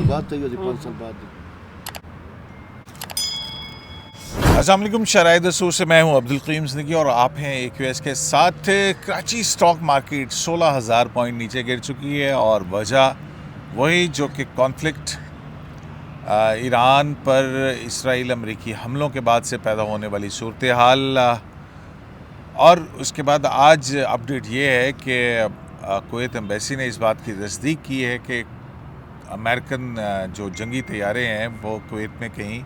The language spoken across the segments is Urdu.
بات تھی 5 سال بعد. السلام علیکم. شرائط دستور سے میں ہوں عبدالقیم زندگی اور آپ ہیں AQS کے ساتھ. کراچی اسٹاک مارکیٹ 16,000 پوائنٹ نیچے گر چکی ہے اور وجہ وہی جو کہ کانفلکٹ ایران پر اسرائیل امریکی حملوں کے بعد سے پیدا ہونے والی صورتحال. اور اس کے بعد آج اپڈیٹ یہ ہے کہ کویت ایمبیسی نے اس بات کی تصدیق کی ہے کہ امریکن جو جنگی طیارے ہیں وہ کویت میں کہیں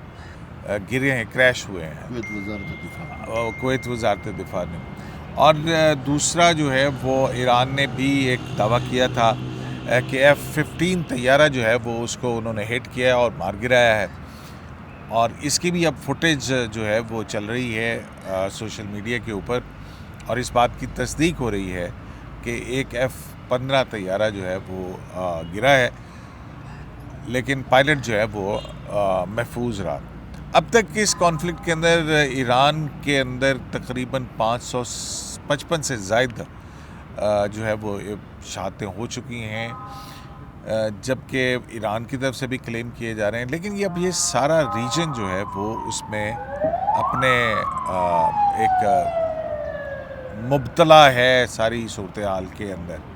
گرے ہیں، کریش ہوئے ہیں کویت وزارت دفاع نے. اور دوسرا جو ہے وہ ایران نے بھی ایک دعویٰ کیا تھا کہ F-15 طیارہ جو ہے وہ اس کو انہوں نے ہٹ کیا ہے اور مار گرایا ہے. اور اس کی بھی اب فوٹیج جو ہے وہ چل رہی ہے سوشل میڈیا کے اوپر، اور اس بات کی تصدیق ہو رہی ہے کہ ایک F-15 طیارہ جو ہے وہ گرا ہے، لیکن پائلٹ جو ہے وہ محفوظ رہا. اب تک اس کانفلکٹ کے اندر ایران کے اندر تقریباً 555 سے زائد جو ہے وہ شہادتیں ہو چکی ہیں، جبکہ ایران کی طرف سے بھی کلیم کیے جا رہے ہیں. لیکن اب یہ سارا ریجن جو ہے وہ اس میں اپنے ایک مبتلا ہے ساری صورتحال کے اندر.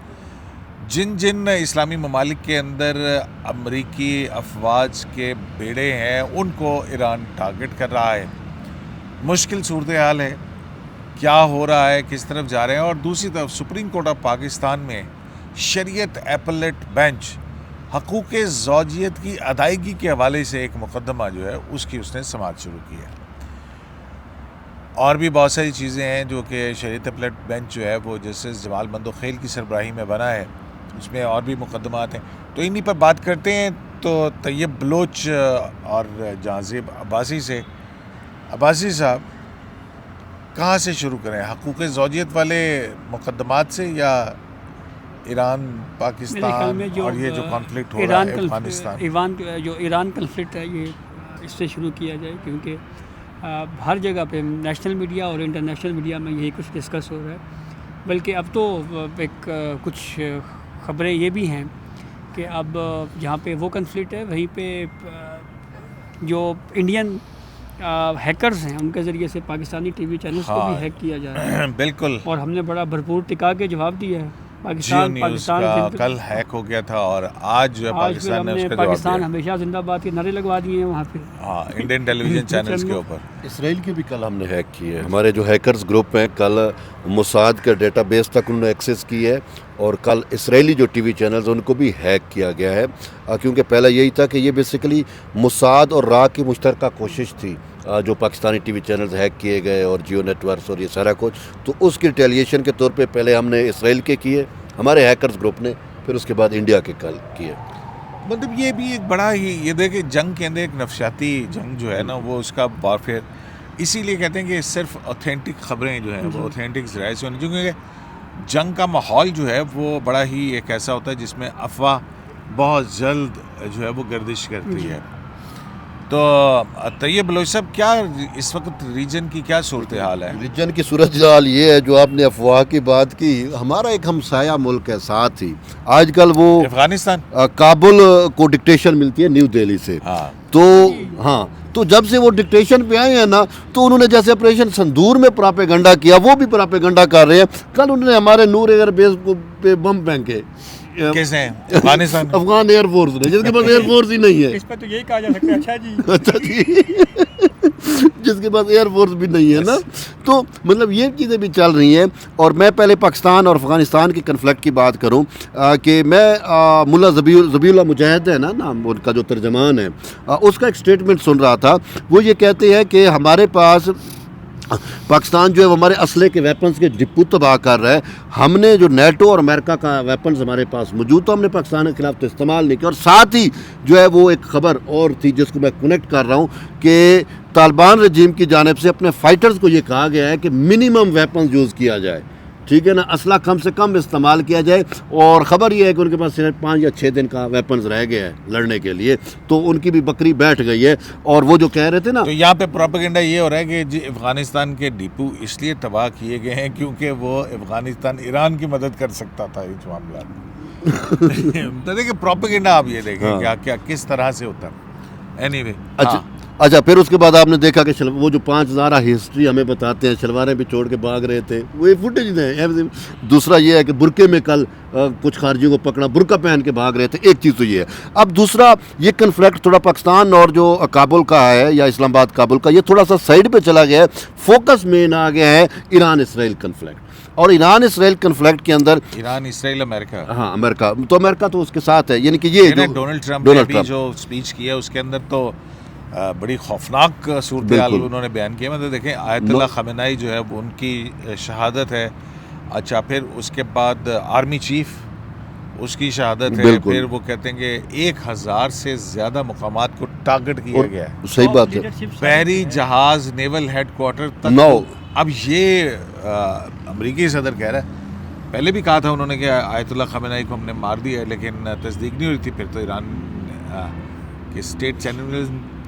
جن اسلامی ممالک کے اندر امریکی افواج کے بیڑے ہیں ان کو ایران ٹارگٹ کر رہا ہے. مشکل صورتحال ہے، کیا ہو رہا ہے، کس طرف جا رہے ہیں. اور دوسری طرف سپریم کورٹ آف پاکستان میں شریعت ایپلیٹ بینچ حقوق زوجیت کی ادائیگی کے حوالے سے ایک مقدمہ جو ہے اس نے سماعت شروع کی ہے. اور بھی بہت ساری چیزیں ہیں جو کہ شریعت ایپلیٹ بینچ جو ہے وہ جسٹس جمال بندوخیل کی سربراہی میں بنا ہے، اس میں اور بھی مقدمات ہیں. تو انہی پر بات کرتے ہیں. تو طیب بلوچ اور جہازیب عباسی سے. عباسی صاحب، کہاں سے شروع کریں، حقوق زوجیت والے مقدمات سے یا ایران پاکستان اور یہ جو کانفلکٹ ہو رہا ہے افغانستان؟ جو ایران کنفلکٹ ہے یہ اس سے شروع کیا جائے، کیونکہ ہر جگہ پہ نیشنل میڈیا اور انٹرنیشنل میڈیا میں یہی کچھ ڈسکس ہو رہا ہے. بلکہ اب تو ایک کچھ خبریں یہ بھی ہیں کہ اب جہاں پہ وہ کنفلکٹ ہے وہیں پہ جو انڈین ہیکرز ہیں ان کے ذریعے سے پاکستانی ٹی وی چینلز کو بھی ہیک کیا جا رہا ہے. بالکل. اور ہم نے بڑا بھرپور ٹکا کے جواب دیا ہے. پاکستان کل ہیک ہو گیا تھا اور آج جو ہے پاکستان نے اس کا جواب دیا. پاکستان ہمیشہ زندہ باد کے نعرے لگوا دیے ہیں وہاں پہ. ہاں، انڈین ٹیلی ویژن چینلز کے اوپر. اسرائیل کے بھی کل ہم نے ہیک کی ہے. ہمارے جو ہیکرز گروپ ہیں کل موساد کے ڈیٹا بیس تک انہوں نے ایکسیس کی ہے، اور کل اسرائیلی جو ٹی وی چینلز ان کو بھی ہیک کیا گیا ہے. کیونکہ پہلا یہی تھا کہ یہ بیسیکلی موساد اور را کی مشترکہ کوشش تھی، جو Pakistani T V channels hack کیے گئے اور جیو نیٹ ورکس اور یہ سارا کچھ. تو اس کی ریٹیلیشن کے طور پہ پہلے ہم نے اسرائیل کے کیے ہمارے ہیکرز گروپ نے، پھر اس کے بعد انڈیا کے کل کیے. مطلب یہ بھی ایک بڑا ہی، یہ دیکھیں جنگ کے اندر ایک نفسیاتی جنگ جو ہے نا وہ اس کا وارفیئر، اسی لیے کہتے ہیں کہ صرف اوتھینٹک خبریں جو ہیں وہ اوتھینٹک ذرائع سے ہونی چاہیے، کیونکہ جنگ کا ماحول جو ہے وہ بڑا ہی ایک ایسا ہوتا ہے جس میں افواہ بہت جلد جو ہے وہ گردش کرتی ہے. تو طیب بلوچ صاحب، کیا اس وقت ریجن کی کیا صورتحال ہے؟ ریجن کی صورتحال یہ ہے جو آپ نے افواہ کی بات کی، ہمارا ایک ہمسایہ ملک ہے ساتھ ہی، آج کل وہ افغانستان، کابل کو ڈکٹیشن ملتی ہے نیو دہلی سے. تو جب سے وہ ڈکٹیشن پہ آئے ہیں نا تو انہوں نے جیسے آپریشن سندور میں پراپیگنڈا کیا، وہ بھی پراپیگنڈا کر رہے ہیں. کل انہوں نے ہمارے نور ایئر بیس پہ بم پھینکے. کس نے؟ افغانستان، افغان ایئر فورس نے، جس کے پاس ایئر فورس ہی نہیں ہے. اس پہ تو یہی کہا جا سکتا ہے اچھا جی جس کے پاس ایئر فورس بھی نہیں ہے نا. تو مطلب یہ چیزیں بھی چل رہی ہیں. اور میں پہلے پاکستان اور افغانستان کی کنفلکٹ کی بات کروں کہ میں ملا ذبیح اللہ مجاہد ہے نا نام ان کا جو ترجمان ہے، اس کا ایک اسٹیٹمنٹ سن رہا تھا. وہ یہ کہتے ہیں کہ ہمارے پاس پاکستان جو ہے وہ ہمارے اسلحے کے ویپنز کے ڈپو تباہ کر رہا ہے. ہم نے جو نیٹو اور امریکہ کا ویپنز ہمارے پاس موجود، تو ہم نے پاکستان کے خلاف تو استعمال نہیں کیا. اور ساتھ ہی جو ہے وہ ایک خبر اور تھی جس کو میں کنیکٹ کر رہا ہوں کہ طالبان رجیم کی جانب سے اپنے فائٹرز کو یہ کہا گیا ہے کہ منیمم ویپنز یوز کیا جائے، ٹھیک ہے نا، اسلحہ کم سے کم استعمال کیا جائے. اور خبر یہ ہے کہ ان کے پاس صرف 5 یا 6 دن کا ویپنز رہ گیا ہے لڑنے کے لیے، تو ان کی بھی بکری بیٹھ گئی ہے. اور وہ جو کہہ رہے تھے نا، تو یہاں پہ پروپیگنڈا یہ ہو رہا ہے کہ افغانستان کے ڈپو اس لیے تباہ کیے گئے ہیں کیونکہ وہ افغانستان ایران کی مدد کر سکتا تھا اس معاملات میں. تو دیکھیں پروپیگنڈا آپ یہ دیکھیں ہاں. کیا کیا کس طرح سے ہوتا ہے. اینی وے اچھا پھر اس کے بعد آپ نے دیکھا کہ وہ جو 5000 ہسٹری ہمیں بتاتے ہیں شلواریں بھی چھوڑ کے بھاگ رہے تھے, وہ فوٹیج ہیں. دوسرا یہ ہے کہ برقعے میں کل کچھ خارجیوں کو پکڑا, برقع پہن کے بھاگ رہے تھے. ایک چیز تو یہ ہے. اب دوسرا یہ کنفلکٹ تھوڑا پاکستان اور جو کابل کا ہے یا اسلام آباد کابل کا, یہ تھوڑا سا سائڈ پہ چلا گیا ہے. فوکس مین آ گیا ہے ایران اسرائیل کنفلکٹ. اور ایران اسرائیل کنفلکٹ کے اندر ایران اسرائیل امریکہ, ہاں امریکہ تو اس کے ساتھ ہے. یعنی کہ یہ ڈونلڈ ٹرمپ نے ابھی جو اسپیچ کی ہے اس کے اندر تو بڑی خوفناک صورتحال انہوں نے بیان کی ہے. مطلب دیکھیں آیت اللہ خامنائی جو ہے ان کی شہادت ہے. اچھا پھر اس کے بعد آرمی چیف اس کی شہادت ہے. پھر وہ کہتے ہیں کہ 1000 سے زیادہ مقامات کو ٹارگٹ کیا گیا ہے. صحیح بات ہے. بحری جہاز نیول ہیڈ کوارٹر تک. اب یہ امریکی صدر کہہ رہا ہے, پہلے بھی کہا تھا انہوں نے کہ آیت اللہ خامنائی کو ہم نے مار دیا ہے, لیکن تصدیق نہیں ہوئی تھی. پھر تو ایران کے اسٹیٹ چینل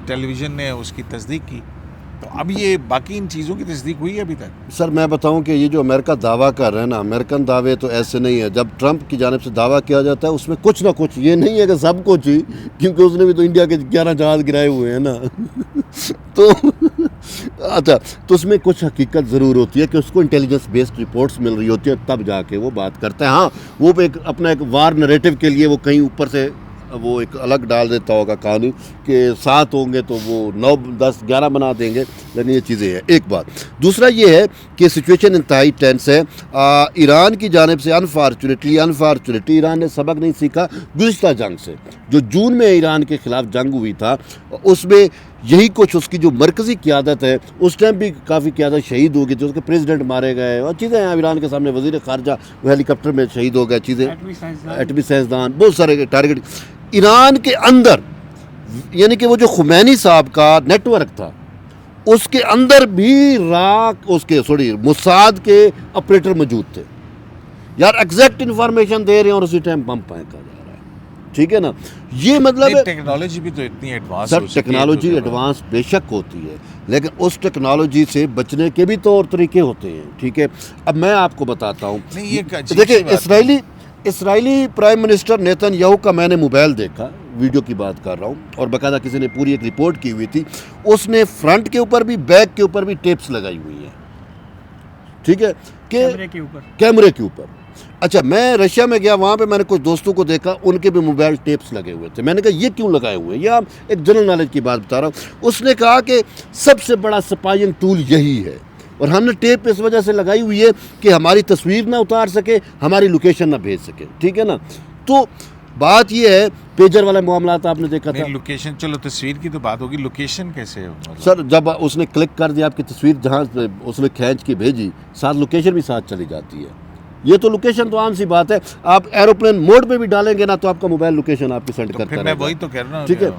ٹیلی ویژن نے اس کی تصدیق کی. تو اب یہ باقی ان چیزوں کی تصدیق ہوئی ہے ابھی تک؟ سر میں بتاؤں کہ یہ جو امریکہ دعویٰ کر رہے ہیں نا, امریکن دعوے تو ایسے نہیں ہے. جب ٹرمپ کی جانب سے دعویٰ کیا جاتا ہے اس میں کچھ نہ کچھ, یہ نہیں ہے کہ سب کچھ ہی, کیونکہ اس نے بھی تو انڈیا کے 11 جہاز گرائے ہوئے ہیں نا. تو اچھا تو اس میں کچھ حقیقت ضرور ہوتی ہے کہ اس کو انٹیلیجنس بیسڈ رپورٹس مل رہی ہوتی ہے, تب جا کے وہ بات کرتا ہے. ہاں وہ اپنا ایک وار نریٹو کے لیے وہ کہیں اوپر سے وہ ایک الگ ڈال دیتا ہوگا کہانی کہ 7 ہوں گے تو وہ 9 10 11 بنا دیں گے, لیکن یہ چیزیں ہیں. ایک بات. دوسرا یہ ہے کہ سچویشن انتہائی ٹینس ہے. ایران کی جانب سے انفارچونیٹلی ایران نے سبق نہیں سیکھا گزشتہ جنگ سے. جو جون میں ایران کے خلاف جنگ ہوئی تھا اس میں یہی کچھ اس کی جو مرکزی قیادت ہے, اس ٹائم بھی کافی قیادت شہید ہو گئی تھی, اس کے پریزیڈنٹ مارے گئے اور چیزیں ہیں. ایران کے سامنے وزیر خارجہ وہ ہیلی کاپٹر میں شہید ہو گئے, چیزیں ایٹمی سائنسدان بہت سارے ٹارگٹ. ایران کے اندر یعنی کہ وہ جو خمینی صاحب کا نیٹ ورک تھا اس کے اندر بھی موساد کے آپریٹر موجود تھے. یار ایگزیکٹ انفارمیشن دے رہے ہیں اور اسی ٹائم بم پھینکا جا رہا ہے. ٹھیک ہے نا, یہ مطلب ٹیکنالوجی بھی تو اتنی ایڈوانس سر, ٹیکنالوجی ایڈوانس بے شک ہوتی ہے, لیکن اس ٹیکنالوجی سے بچنے کے بھی طور طریقے ہوتے ہیں. ٹھیک ہے, اب میں آپ کو بتاتا ہوں. دیکھیں اسرائیلی پرائم منسٹر نیتن یاہو کا میں نے موبائل دیکھا, ویڈیو کی بات کر رہا ہوں, اور باقاعدہ کسی نے پوری ایک رپورٹ کی ہوئی تھی. اس نے فرنٹ کے اوپر بھی بیک کے اوپر بھی ٹیپس لگائی ہوئی ہیں. ٹھیک ہے, کہ کیمرے کے اوپر. اچھا میں رشیا میں گیا, وہاں پہ میں نے کچھ دوستوں کو دیکھا ان کے بھی موبائل ٹیپس لگے ہوئے تھے. میں نے کہا یہ کیوں لگائے ہوئے ہیں, یہ ایک جنرل نالج کی بات بتا رہا ہوں. اس نے کہا کہ سب سے بڑا سپائنگ ٹول یہی ہے, اور ہم نے ٹیپ اس وجہ سے لگائی ہوئی ہے کہ ہماری تصویر نہ اتار سکے, ہماری لوکیشن نہ بھیج سکے. ٹھیک ہے نا, تو بات یہ ہے پیجر والے معاملات آپ نے دیکھا تھا. لوکیشن چلو تصویر کی تو بات ہوگی, لوکیشن کیسے سر جب اس نے کلک کر دیا آپ کی تصویر جہاں اس نے کھینچ کے بھیجی, ساتھ لوکیشن بھی ساتھ چلی جاتی ہے. یہ تو لوکیشن تو عام سی بات ہے, آپ ایروپلین موڈ پہ بھی ڈالیں گے نا تو آپ کا موبائل لوکیشن آپ کی سینڈ کرتا ہے. میں وہی تو کہہ رہا ہوں. ٹھیک ہے,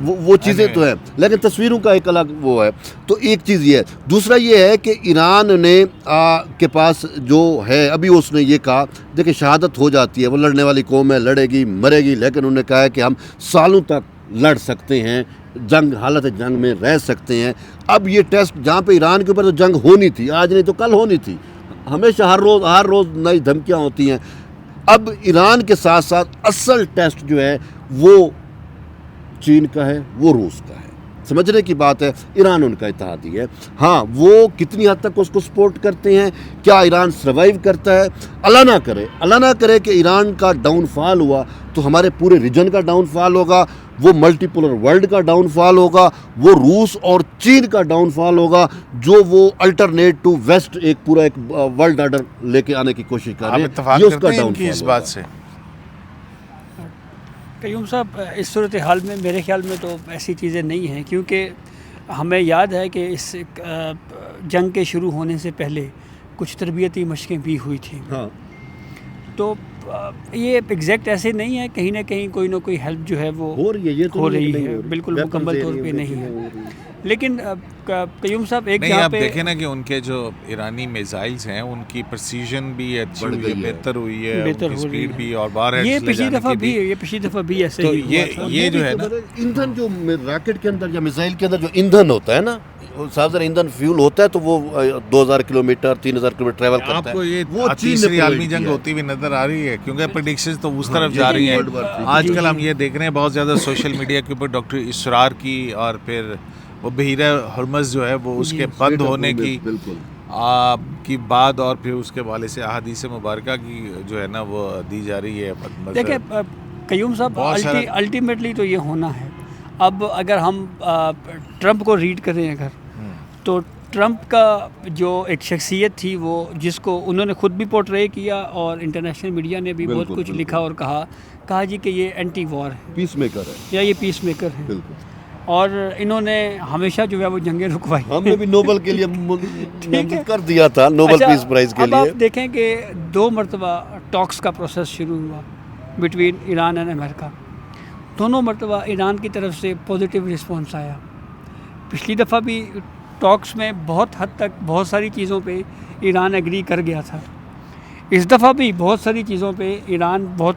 وہ چیزیں تو ہیں, لیکن تصویروں کا ایک الگ وہ ہے. تو ایک چیز یہ ہے. دوسرا یہ ہے کہ ایران نے کے پاس جو ہے ابھی اس نے یہ کہا, دیکھیں شہادت ہو جاتی ہے, وہ لڑنے والی قوم ہے, لڑے گی مرے گی, لیکن انہوں نے کہا ہے کہ ہم سالوں تک لڑ سکتے ہیں, حالت جنگ میں رہ سکتے ہیں. اب یہ ٹیسٹ جہاں پہ ایران کے اوپر تو جنگ ہونی تھی, آج نہیں تو کل ہونی تھی, ہمیشہ ہر روز نئی دھمکیاں ہوتی ہیں. اب ایران کے ساتھ ساتھ اصل ٹیسٹ جو ہے وہ چین کا ہے, وہ روس کا ہے. سمجھنے کی بات ہے, ایران ان کا اتحادی ہے. ہاں وہ کتنی حد تک اس کو سپورٹ کرتے ہیں, کیا ایران سروائیو کرتا ہے. اللہ نہ کرے کہ ایران کا ڈاؤن فال ہوا تو ہمارے پورے ریجن کا ڈاؤن فال ہوگا, وہ ملٹی پولر ورلڈ کا ڈاؤن فال ہوگا, وہ روس اور چین کا ڈاؤن فال ہوگا, جو وہ الٹرنیٹ ٹو ویسٹ ایک پورا ایک ورلڈ آرڈر لے کے آنے کی کوشش کر رہے ہیں. یہ اس کا ڈاؤن فال اس بات سے. قیوم صاحب اس صورتحال میں میرے خیال میں تو ایسی چیزیں نہیں ہیں, کیونکہ ہمیں یاد ہے کہ اس جنگ کے شروع ہونے سے پہلے کچھ تربیتی مشقیں بھی ہوئی تھیں. ہاں, تو یہ ایگزیکٹ ایسے نہیں ہے, کہیں نہ کہیں کوئی نہ کوئی ہیلپ جو ہے وہ ہو رہی ہے. یہ تو ہو رہی ہے, بالکل مکمل طور پہ نہیں ہے. لیکن قیوم صاحب ایک نہیں جہاں آپ پہ دیکھیں نا کہ ان کے جو ایرانی میزائلز ہیں ان کی پرسیژن بھی اچھی ہوئی ہے, بہتر ہوئی ہے, ان کی اسپیڈ بھی, اور باہر یہ پچھلی دفعہ بھی ایسے تو ہی یہ جو ہے نا ایندھن جو راکٹ کے اندر یا میزائل کے اندر جو ایندھن ہوتا ہے نا, صاحب ذرا ایندھن فیول ہوتا ہے تو وہ 2000 کلومیٹر 3000 کلومیٹر ٹریول کرتا ہے. آپ کو یہ وہ تیسری عالمی جنگ ہوتی ہوئی نظر آ رہی ہے, کیونکہ پریڈکشنز تو اس طرف جا رہی ہیں. آج کل ہم یہ دیکھ رہے ہیں بہت زیادہ سوشل میڈیا کے اوپر ڈاکٹر اسرار کی, اور پھر وہ بحیرہ ہرمز جو ہے وہ اس کے بند ہونے کی بات, اور پھر اس کے حوالے سے احادیث مبارکہ کی جو ہے نا وہ دی جا رہی ہے. دیکھیں قیوم صاحب, الٹیمیٹلی تو یہ ہونا ہے. اب اگر ہم ٹرمپ کو ریڈ کریں اگر, تو ٹرمپ کا جو ایک شخصیت تھی وہ جس کو انہوں نے خود بھی پورٹرے کیا اور انٹرنیشنل میڈیا نے بھی بہت کچھ لکھا اور کہا جی کہ یہ اینٹی وار ہے, پیس میکر ہے, یا یہ پیس میکر ہے, اور انہوں نے ہمیشہ جو ہے وہ جنگیں رکوائی. ہم نے بھی نوبل کے لیے نامزد کر دیا تھا, نوبل پیس پرائز کے لیے. اب آپ دیکھیں کہ 2 مرتبہ ٹاکس کا پروسیس شروع ہوا بٹوین ایران اینڈ امریکہ. دونوں مرتبہ ایران کی طرف سے پازیٹیو رسپانس آیا. پچھلی دفعہ بھی ٹاکس میں بہت حد تک بہت ساری چیزوں پہ ایران ایگری کر گیا تھا. اس دفعہ بھی بہت ساری چیزوں پہ ایران بہت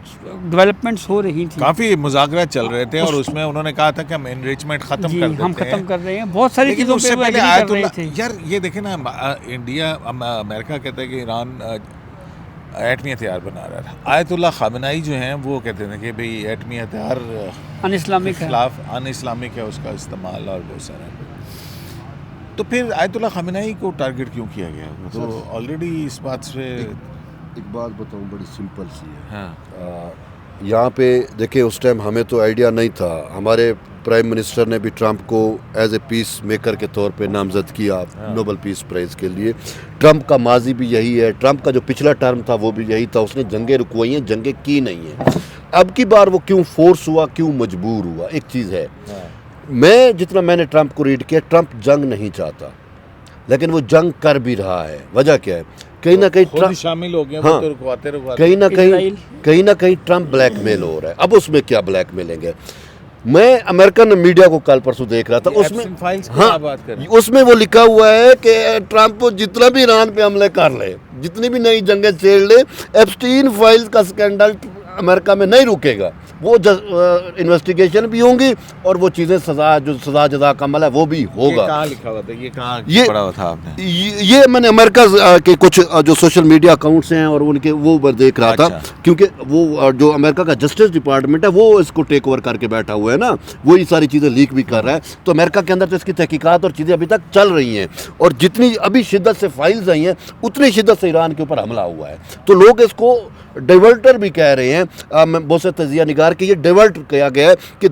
ڈیولپمنٹس ہو رہی تھیں, کافی مذاکرات چل رہے تھے, اور اس میں انہوں نے کہا تھا کہ ہم انریچمنٹ ختم کر دیتے ہیں, ہم ختم کر رہے ہیں. بہت ساری چیزوں پہ وہ ایگری کر رہے تھے. یار یہ دیکھیں نا, انڈیا امریکہ کہتا ہے کہ ایران ایٹمی ہتھیار بنا رہا تھا. آیت اللہ خامنائی جو ہیں وہ کہتے ہیں کہ بھئی ایٹمی ہتھیار ان اسلامک ہے, خلاف ان اسلامک ہے اس کا استعمال, اور بہت سارا. تو پھر آیت اللہ خامنائی کو ٹارگٹ کیوں کیا گیا؟ تو آلریڈی اس بات سے ایک بات بتاؤں, بڑی سمپل سی ہے. ہاں, یہاں پہ دیکھیں اس ٹائم ہمیں تو آئیڈیا نہیں تھا, ہمارے پرائم منسٹر نے بھی ٹرمپ کو ایز اے پیس میکر کے طور پہ نامزد کیا نوبل پیس پرائز کے لیے. ٹرمپ کا ماضی بھی یہی ہے, ٹرمپ کا جو پچھلا ٹرم تھا وہ بھی یہی تھا, اس نے جنگیں رکوائی ہیں, جنگیں کی نہیں ہیں. اب کی بار وہ کیوں فورس ہوا, کیوں مجبور ہوا؟ ایک چیز ہے, میں نے ٹرمپ کو ریڈ کیا, ٹرمپ جنگ نہیں چاہتا, لیکن وہ جنگ کر بھی رہا ہے. وجہ کیا ہے؟ کہیں نہ کہیں شامل ہو گئے, کہیں نہ کہیں ٹرمپ بلیک میل ہو رہا ہے. اب اس میں کیا بلیک میلیں گے؟ میں امریکن میڈیا کو کل پرسوں دیکھ رہا تھا, اس میں وہ لکھا ہوا ہے کہ ٹرمپ جتنا بھی ایران پہ حملے کر لے, جتنی بھی نئی جنگیں چھیڑ لے, ایپسٹین فائلز کا اسکینڈل امریکہ میں نہیں رکے گا. وہ انویسٹیگیشن بھی ہوں گی, اور وہ چیزیں سزا جزا کا عمل ہے وہ بھی ہوگا. کہاں لکھا ہوا تھا, یہ کہاں پڑھا ہوا تھا آپ نے؟ یہ میں نے امریکہ کے کچھ جو سوشل میڈیا اکاؤنٹس ہیں اور ان کے وہ دیکھ رہا تھا, کیونکہ وہ جو امریکہ کا جسٹس ڈپارٹمنٹ ہے وہ اس کو ٹیک اوور کر کے بیٹھا ہوا ہے نا, وہ یہ ساری چیزیں لیک بھی کر رہا ہے. تو امریکہ کے اندر تو اس کی تحقیقات اور چیزیں ابھی تک چل رہی ہیں, اور جتنی ابھی شدت سے فائلز آئی ہیں اتنی شدت سے ایران کے اوپر حملہ ہوا ہے. تو لوگ اس کو ڈیولٹر بھی کہہ رہے ہیں, بہت سے تجزیہ نگار کہ یہ ڈیولٹ کیا گیا ہے کہ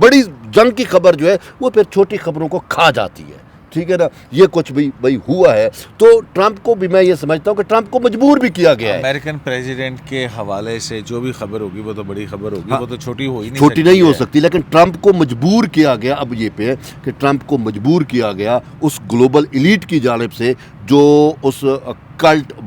بڑی جنگ کی خبر جو ہے وہ پھر چھوٹی خبروں کو کھا جاتی ہے. ٹھیک ہے نا, یہ کچھ بھی بھائی ہوا ہے. تو ٹرمپ کو بھی میں یہ سمجھتا ہوں کہ ٹرمپ کو مجبور بھی کیا گیا ہے. امریکن پریزیڈنٹ کے حوالے سے جو بھی خبر ہوگی وہ تو بڑی خبر ہوگی, وہ تو چھوٹی نہیں ہو سکتی. لیکن ٹرمپ کو مجبور کیا گیا, اب یہ پہ کہ ٹرمپ کو مجبور کیا گیا اس گلوبل ایلیٹ کی جانب سے, جو اس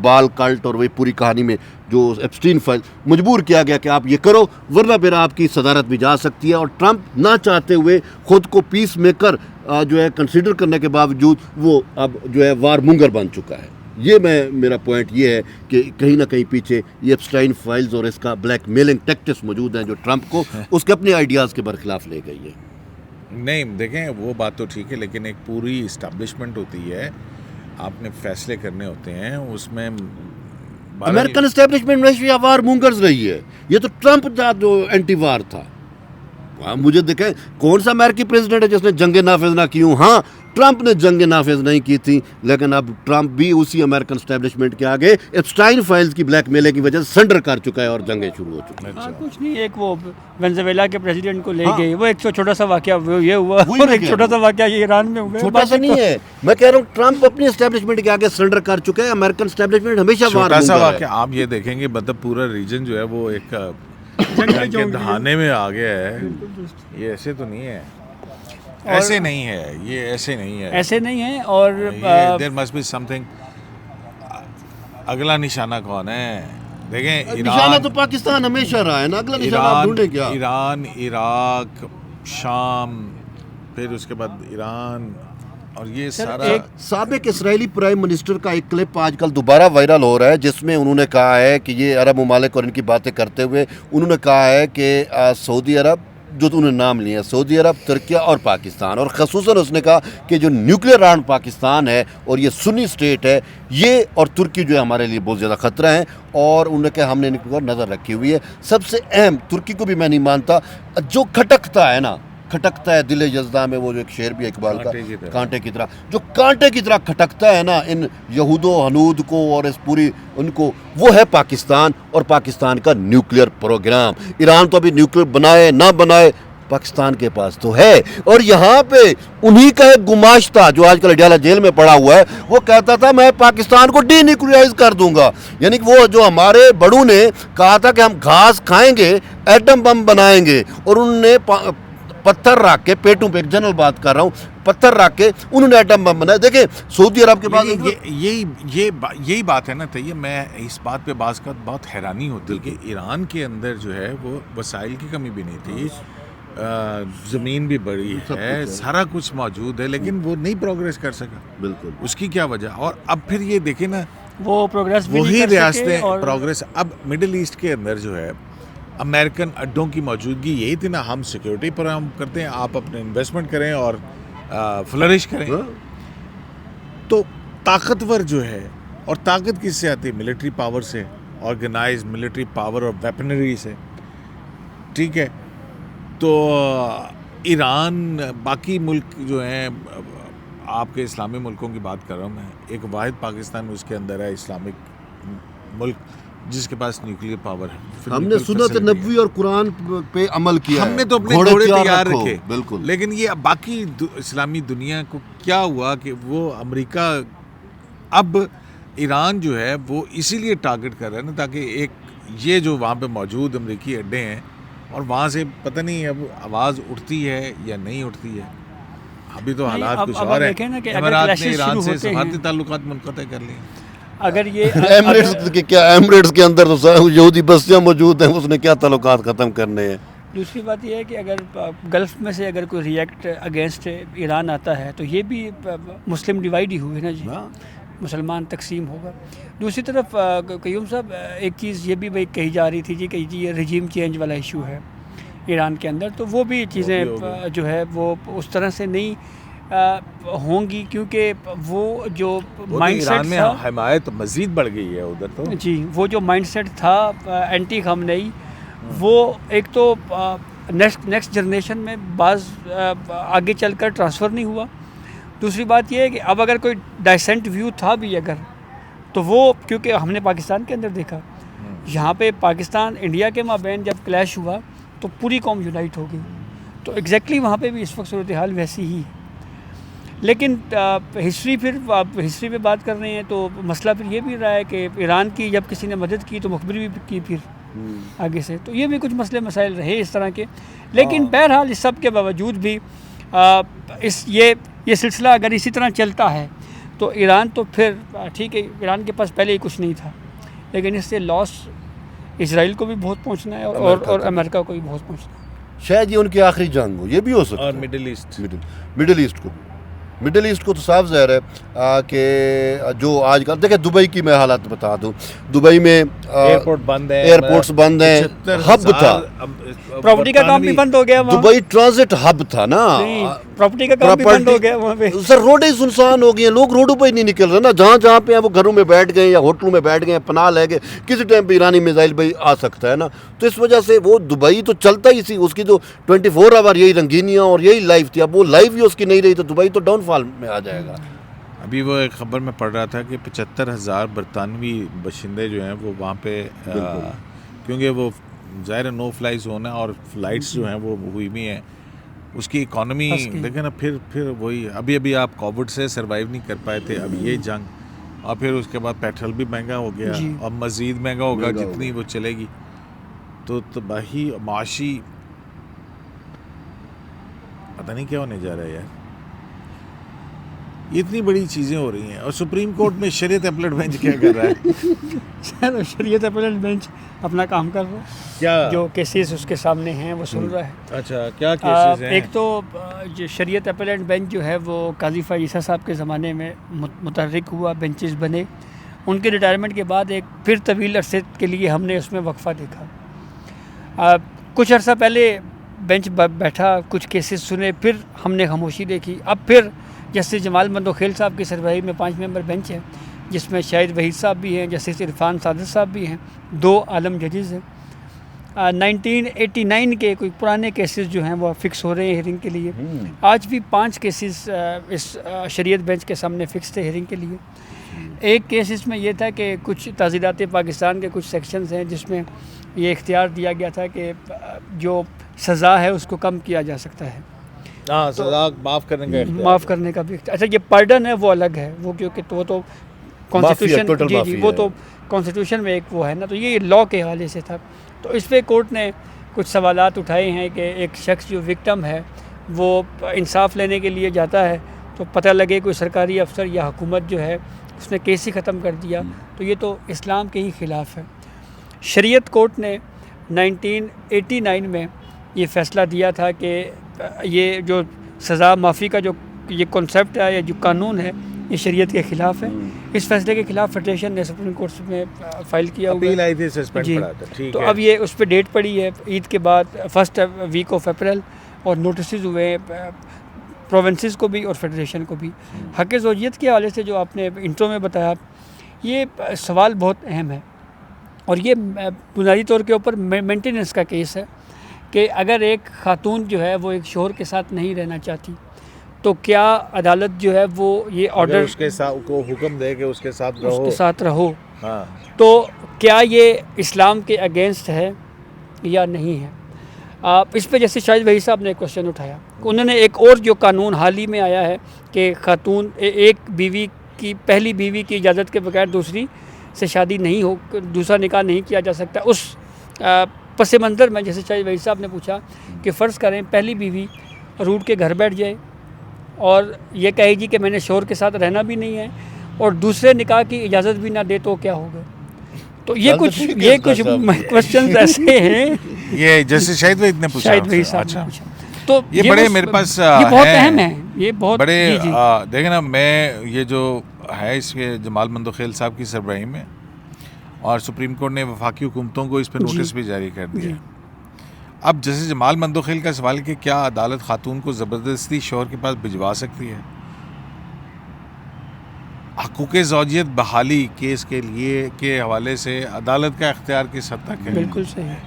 بال کلٹ اور وہی پوری کہانی میں جو ایپسٹین فائل مجبور کیا گیا کہ آپ یہ کرو, ورنہ پھر آپ کی صدارت بھی جا سکتی ہے. اور ٹرمپ نہ چاہتے ہوئے خود کو پیس میکر جو ہے کنسیڈر کرنے کے باوجود وہ اب جو ہے وار مونگر بن چکا ہے. یہ میرا پوائنٹ یہ ہے کہ کہیں نہ کہیں پیچھے یہ ایپسٹین فائلز اور اس کا بلیک میلنگ ٹیکٹس موجود ہیں جو ٹرمپ کو اس کے اپنے آئیڈیاز کے برخلاف لے گئی ہے. نہیں دیکھیں وہ بات تو ٹھیک ہے, لیکن ایک پوری اسٹیبلشمنٹ ہوتی ہے, آپ نے فیصلے کرنے ہوتے ہیں, اس میں امریکن اسٹیبلشمنٹ ہمیشہ وار مونگرز رہی ہے. یہ تو ٹرمپ جو اینٹی وار تھا. مجھے دیکھیں کون سا امریکی پریزیڈنٹ ہے جس نے جنگیں نافذ نہ کی ہوں؟ ہاں ٹرمپ نے جنگیں نافذ نہیں کی تھی, لیکن اب ٹرمپ بھی اسی امریکن اسٹیبلشمنٹ کے آگے ایپسٹائن فائلز کی بلیک میلنگ کی وجہ سے سرنڈر کر چکا ہے اور جنگیں شروع ہو چکی ہیں. کچھ نہیں, ایک وہ وینزویلا کے پریزیڈنٹ کو لے گئے, وہ ایک چھوٹا سا واقعہ یہ ہوا, اور ایک چھوٹا سا واقعہ یہ ایران میں ہوا. چھوٹا سا نہیں ہے, میں کہہ رہا ہوں ٹرمپ اپنی اسٹیبلشمنٹ کے آگے سرنڈر کر چکا ہے. امریکن اسٹیبلشمنٹ ہمیشہ چھوٹا سا واقعہ آپ یہ دیکھیں گے, مطلب پورا ریجن جو ہے وہ ایک جنگ کے دہانے میں آ گیا ہے. یہ ایسے تو نہیں ہے, ایسے نہیں ہے, یہ ایسے نہیں ہے. اور there must be something. اگلا نشانہ کون ہے؟ دیکھیں نشانہ تو پاکستان ہمیشہ رہا ہے نا, اگلا نشانہ آپ ڈھونڈیں کیا؟ ایران, عراق, شام, پھر اس کے بعد ایران اور یہ سارا ایک سابق اسرائیلی پرائم منسٹر کا ایک کلپ آج کل دوبارہ وائرل ہو رہا ہے جس میں انہوں نے کہا ہے کہ یہ عرب ممالک اور ان کی باتیں کرتے ہوئے انہوں نے کہا ہے کہ سعودی عرب جو انہوں نے نام لیا سعودی عرب، ترکیہ اور پاکستان، اور خصوصاً اس نے کہا کہ جو نیوکلیئر آرمڈ پاکستان ہے اور یہ سنی اسٹیٹ ہے یہ اور ترکی جو ہے ہمارے لیے بہت زیادہ خطرہ ہیں، اور انہوں نے کہا ہم نے ان پر نظر رکھی ہوئی ہے۔ سب سے اہم ترکی کو بھی میں نہیں مانتا، جو کھٹکتا ہے نا، کھٹکتا ہے دل یزداں میں، وہ جو ایک شعر بھی اقبال کا، کانٹے کی طرح، جو کانٹے کی طرح کھٹکتا ہے نا ان یہود و ہنود کو اور اس پوری ان کو، وہ ہے پاکستان اور پاکستان کا نیوکلیئر پروگرام۔ ایران تو ابھی نیوکلیئر بنائے نہ بنائے پاکستان کے پاس تو ہے، اور یہاں پہ انہی کا ایک گماشتہ جو آج کل اڈیالہ جیل میں پڑا ہوا ہے، وہ کہتا تھا میں پاکستان کو ڈی نیوکلیئرائز کر دوں گا، یعنی کہ وہ جو ہمارے بڑوں نے کہا تھا کہ ہم گھاس کھائیں گے، ایٹم بم بنائیں گے، اور انہوں نے پتھر رکھ کے پیٹوں پہ، ایک جنرل بات کر رہا ہوں، پتھر رکھ کے انہوں نے ایٹم بم بنایا۔ دیکھیں سعودی عرب کے بعد یہی بات ہے نا، تو یہ میں اس بات پہ بعض کا بہت حیرانی ہوتی ہے کہ ایران کے اندر جو ہے وہ وسائل کی کمی بھی نہیں تھی، زمین بھی بڑی ہے، سارا کچھ موجود ہے، لیکن وہ نہیں پروگریس کر سکا۔ بالکل، اس کی کیا وجہ؟ اور اب پھر یہ دیکھیں نا، وہ پروگریس بھی وہی نہیں کر سکے، ریاستیں اور پروگریس، اب مڈل ایسٹ کے اندر جو ہے امریکن اڈوں کی موجودگی یہی تھی نا، ہم سیکیورٹی فراہم کرتے ہیں، آپ اپنے انویسٹمنٹ کریں اور فلرش کریں۔ تو طاقتور جو ہے، اور طاقت کس سے آتی ہے؟ ملٹری پاور سے، آرگنائز ملٹری پاور اور ویپنری سے، ٹھیک ہے؟ تو ایران، باقی ملک جو ہیں، آپ کے اسلامی ملکوں کی بات کر رہا ہوں میں، ایک واحد پاکستان اس کے اندر ہے اسلامک ملک جس کے پاس نیوکلیئر پاور ہے۔ ہم نے سنت نبوی اور قرآن پہ عمل کیا، ہم نے تو اپنے گھوڑے تیار رکھے، بالکل، لیکن یہ باقی اسلامی دنیا کو کیا ہوا کہ وہ امریکہ اب ایران جو ہے وہ اسی لیے ٹارگٹ کر رہا ہے نا، تاکہ ایک یہ جو وہاں پہ موجود امریکی اڈے ہیں، اور وہاں سے پتہ نہیں اب آواز اٹھتی ہے یا نہیں اٹھتی ہے، ابھی تو حالات کچھ اور ہیں۔ امارات نے ایران سے سفارتی تعلقات منقطع کر لیے۔ اگر یہ ایمریٹس کے اندر تو یہودی بستیاں موجود ہیں، اس نے کیا تعلقات ختم کرنے ہیں۔ دوسری بات یہ ہے کہ اگر گلف میں سے اگر کوئی ریئیکٹ اگینسٹ ایران آتا ہے تو یہ بھی مسلم ڈیوائڈ ہی ہوئے نا جی، مسلمان تقسیم ہوگا۔ دوسری طرف قیوم صاحب ایک چیز یہ بھی کہی جا رہی تھی جی کہ یہ رجیم چینج والا ایشو ہے ایران کے اندر، تو وہ بھی چیزیں جو ہے وہ اس طرح سے نہیں ہوں گی، کیونکہ وہ جو مائنڈ سیٹ میں حمایت مزید بڑھ گئی ہے ادھر تو جی، وہ جو مائنڈ سیٹ تھا اینٹی خامنئی، وہ ایک تو نیکسٹ جنریشن میں بعض آگے چل کر ٹرانسفر نہیں ہوا۔ دوسری بات یہ ہے کہ اب اگر کوئی ڈائسنٹ ویو تھا بھی اگر، تو وہ کیونکہ ہم نے پاکستان کے اندر دیکھا، یہاں پہ پاکستان انڈیا کے مابین جب کلیش ہوا تو پوری قوم یونائٹ ہو گئی، تو ایگزیکٹلی وہاں پہ بھی اس وقت صورتحال ویسی ہی ہے۔ لیکن ہسٹری پہ بات کر رہے ہیں تو مسئلہ پھر یہ بھی رہا ہے کہ ایران کی جب کسی نے مدد کی تو مخبری بھی کی پھر آگے سے، تو یہ بھی کچھ مسئلے مسائل رہے اس طرح کے۔ لیکن بہرحال اس سب کے باوجود بھی یہ سلسلہ اگر اسی طرح چلتا ہے تو ایران تو پھر ٹھیک ہے، ایران کے پاس پہلے ہی کچھ نہیں تھا، لیکن اس سے لاس اسرائیل کو بھی بہت پہنچنا ہے اور امریکہ کو بھی بہت پہنچنا ہے۔ شاید یہ ان کی آخری جنگ ہو، یہ بھی ہو سکتا ہے۔ اور مڈل ایسٹ کو تو صاف ظاہر ہے کہ جو آج کل دیکھیں دبئی کی میں حالات بتا دوں، دبئی میں ایئرپورٹس بند ہیں، ہب تھا، پراپرٹی کا کام بھی بند ہو گیا، دبئی ٹرانزٹ ہب تھا نا، پراپرٹی کا کام بھی بند ہو گیا وہاں پہ، سر روڈیں سنسان ہو گئی ہیں، لوگ روڈوں پہ ہی نہیں نکل رہے نا، جہاں پہ ہیں وہ گھروں میں بیٹھ گئے یا ہوٹلوں میں بیٹھ گئے، پناہ لے گئے، کسی ٹائم پہ ایرانی میزائل بھی آ سکتا ہے نا، تو اس وجہ سے وہ دبئی تو چلتا ہی سی، اس کی جو 24 آور یہی رنگینیاں اور یہی لائف تھی، اب وہ لائف ہی اس کی نہیں رہی تو دبئی تو ڈاؤن فال میں آ جائے گا۔ ابھی وہ ایک خبر میں پڑھ رہا تھا کہ 75,000 برطانوی باشندے جو ہیں وہ وہاں پہ، کیونکہ وہ ظاہر نو فلائی زون ہے اور فلائٹس جو ہیں وہ ہوئی بھی ہیں، اس کی اکانومی دیکھیں نا، پھر وہی ابھی آپ کووڈ سے سروائیو نہیں کر پائے تھے، اب یہ جنگ، اور پھر اس کے بعد پیٹرول بھی مہنگا ہو گیا اور مزید مہنگا ہوگا جتنی وہ چلے گی، تو تباہی معاشی پتہ نہیں کیا ہونے جا رہا ہے یار۔ اتنی بڑی چیزیں ہو رہی ہیں اور سپریم کورٹ میں شریعت اپیلیٹ بینچ کیا کر رہا ہے؟ سر شریعت اپیلیٹ بینچ اپنا کام کر رہا ہے، کیا جو کیسز اس کے سامنے ہیں وہ سن رہا ہے۔ اچھا کیا کیسز ہیں؟ ایک تو جو شریعت اپیلیٹ بینچ جو ہے وہ قاضی فائز عیسیٰ صاحب کے زمانے میں متحرک ہوا، بینچز بنے، ان کے ریٹائرمنٹ کے بعد ایک پھر طویل عرصے کے لیے ہم نے اس میں وقفہ دیکھا۔ کچھ عرصہ پہلے بینچ بیٹھا، کچھ کیسز سنے، پھر ہم نے خاموشی دیکھی۔ اب پھر جسٹس جمال مندوخیل صاحب کی سربراہی میں 5 ممبر بینچ ہے، جس میں شاہد وحید صاحب بھی ہیں، جسٹس عرفان سعادت صاحب بھی ہیں، 2 عالم ججز ہیں۔ 1989 کے کوئی پرانے کیسز جو ہیں وہ فکس ہو رہے ہیں ہیئرنگ کے لیے۔ آج بھی 5 کیسز اس شریعت بینچ کے سامنے فکس تھے ہیئرنگ کے لیے۔ ایک کیس اس میں یہ تھا کہ کچھ تعزیرات پاکستان کے کچھ سیکشنز ہیں جس میں یہ اختیار دیا گیا تھا کہ جو سزا ہے اس کو کم کیا جا سکتا ہے، ہاں سزا معاف کرنے کا اختیار، معاف کرنے کا بھی۔ اچھا یہ پارڈن ہے وہ الگ ہے، وہ کیونکہ وہ تو کانسٹیٹیوشن، total جی معافی وہ ہے۔ تو کانسٹیٹیوشن میں ایک وہ ہے نا، تو یہ لاء کے حوالے سے تھا۔ تو اس پہ کورٹ نے کچھ سوالات اٹھائے ہیں کہ ایک شخص جو وکٹم ہے وہ انصاف لینے کے لیے جاتا ہے تو پتہ لگے کوئی سرکاری افسر یا حکومت جو ہے اس نے کیس ہی ختم کر دیا، تو یہ تو اسلام کے ہی خلاف ہے۔ شریعت کورٹ نے 1989 میں یہ فیصلہ دیا تھا کہ یہ جو سزا معافی کا جو یہ کنسیپٹ ہے یا جو قانون ہے یہ شریعت کے خلاف ہے۔ اس فیصلے کے خلاف فیڈریشن نے سپریم کورٹ میں فائل کیا ہوا اپیل ہے۔ آئی تھی، سسپینڈ جی پڑا تھا، ٹھیک تو ہے۔ اب یہ اس پہ ڈیٹ پڑی ہے عید کے بعد، 1 ویک آف اپریل، اور نوٹسز ہوئے پروونسز کو بھی اور فیڈریشن کو بھی۔ حق زوجیت کے حوالے سے جو آپ نے انٹرو میں بتایا، یہ سوال بہت اہم ہے اور یہ بنیادی طور کے اوپر مینٹیننس کا کیس ہے کہ اگر ایک خاتون جو ہے وہ ایک شوہر کے ساتھ نہیں رہنا چاہتی تو کیا عدالت جو ہے وہ یہ اگر آرڈر اس کے ساتھ کو حکم دے کہ اس کے ساتھ اس رہو، کے ساتھ رہو، ہاں تو کیا یہ اسلام کے اگینسٹ ہے یا نہیں ہے؟ اس پہ جیسے شاہد وحید صاحب نے ایک کوشچن اٹھایا، انہوں نے ایک اور جو قانون حال ہی میں آیا ہے کہ خاتون ایک بیوی کی، پہلی بیوی کی اجازت کے بغیر دوسری سے شادی نہیں ہو، دوسرا نکاح نہیں کیا جا سکتا۔ اس پس منظر میں جیسے شاہد وحید صاحب نے پوچھا کہ فرض کریں پہلی بیوی روٹ کے گھر بیٹھ جائے اور یہ کہے گی کہ میں نے شوہر کے ساتھ رہنا بھی نہیں ہے اور دوسرے نکاح کی اجازت بھی نہ دے تو کیا ہوگا؟ تو یہ کچھ کوشچنز ایسے ہیں، یہ جیسے شاہد وحید نے پوچھا، شاہد وحید صاحب نے اچھا پوچھا۔ تو یہ بڑے میرے پاس یہ بہت اہم ہے، یہ بہت بڑے جی جی دیکھیں نا، میں یہ جو ہے اس کے جمال مندوخیل صاحب کی سربراہی میں، اور سپریم کورٹ نے وفاقی حکومتوں کو اس پہ نوٹس بھی جاری کر دیا۔ اب جیسے جمال مندوخیل کا سوال کہ کیا عدالت خاتون کو زبردستی شوہر کے پاس بھجوا سکتی ہے؟ حقوق زوجیت بحالی کیس کے لیے کے حوالے سے عدالت کا اختیار کس حد تک ہے؟ بالکل صحیح ہے۔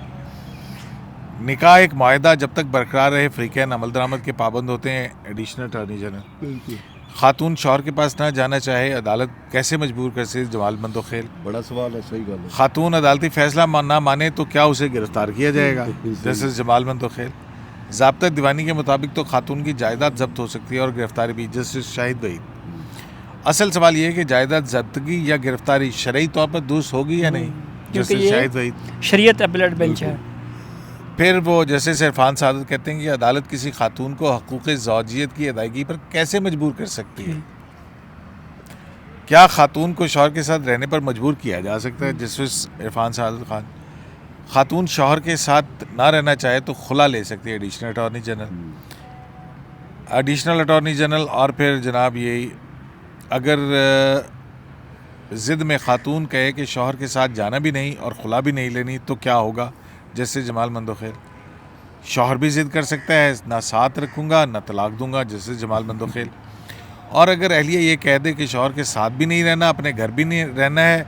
نکاح ایک معاہدہ جب تک برقرار رہے فریقین عمل درآمد کے پابند ہوتے ہیں۔ ایڈیشنل اٹارنی جنرل، خاتون شوہر کے پاس نہ جانا چاہے عدالت کیسے مجبور کر سکتی؟ جمال مندوخیل، بڑا سوال ہے، صحیح گل ہے۔ خاتون عدالتی فیصلہ نہ مانے تو کیا اسے گرفتار کیا جائے گا؟ جیسے جمال مندوخیل، ضابطہ دیوانی کے مطابق تو خاتون کی جائیداد ضبط ہو سکتی ہے اور گرفتاری بھی، جسٹس شاہد وحید۔ اصل سوال یہ ہے کہ جائیداد ضبطگی یا گرفتاری شرعی طور پر درست ہوگی یا نہیں؟ کیونکہ جسٹس یہ شاہد وحید۔ شریعت اپیلیٹ بینچ ہے۔ پھر وہ جیسے عرفان سعادت کہتے ہیں کہ عدالت کسی خاتون کو حقوق زوجیت کی ادائیگی پر کیسے مجبور کر سکتی ہے؟ کیا خاتون کو شوہر کے ساتھ رہنے پر مجبور کیا جا سکتا ہے؟ جسٹس عرفان سعادت خان، خاتون شوہر کے ساتھ نہ رہنا چاہے تو خلا لے سکتی ہے additional attorney general. Additional attorney general, اور پھر جناب یہی اگر ضد میں خاتون کہے کہ شوہر کے ساتھ جانا بھی نہیں اور خلا بھی نہیں لینی تو کیا ہوگا؟ جیسے جمال مندوخیل، شوہر بھی ضد کر سکتا ہے نہ ساتھ رکھوں گا نہ طلاق دوں گا، جیسے جمال مندوخیل۔ اور اگر اہلیہ یہ کہہ دے کہ شوہر کے ساتھ بھی نہیں رہنا، اپنے گھر بھی نہیں رہنا ہے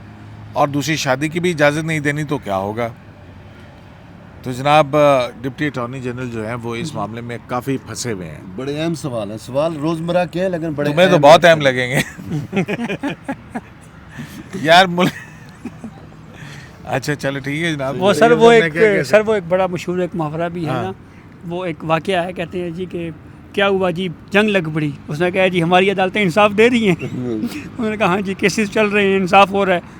اور دوسری شادی کی بھی اجازت نہیں دینی تو کیا ہوگا؟ تو جناب ڈپٹی اٹارنی جنرل جو ہیں وہ اس معاملے میں کافی پھنسے ہوئے ہیں۔ بڑے اہم سوال ہیں، سوال روزمرہ کے ہیں لیکن بڑے تمہیں تو بہت اہم لگیں گے یار اچھا چلو ٹھیک ہے جناب۔ وہ سر وہ ایک بڑا مشہور ایک محاورہ بھی ہے نا، وہ ایک واقعہ ہے، کہتے ہیں جی کہ کیا ہوا جی، جنگ لگ پڑی۔ اس نے کہا جی ہماری عدالتیں انصاف دے رہی ہیں۔ انہوں نے کہا ہاں جی کیسز چل رہے ہیں، انصاف ہو رہا ہے۔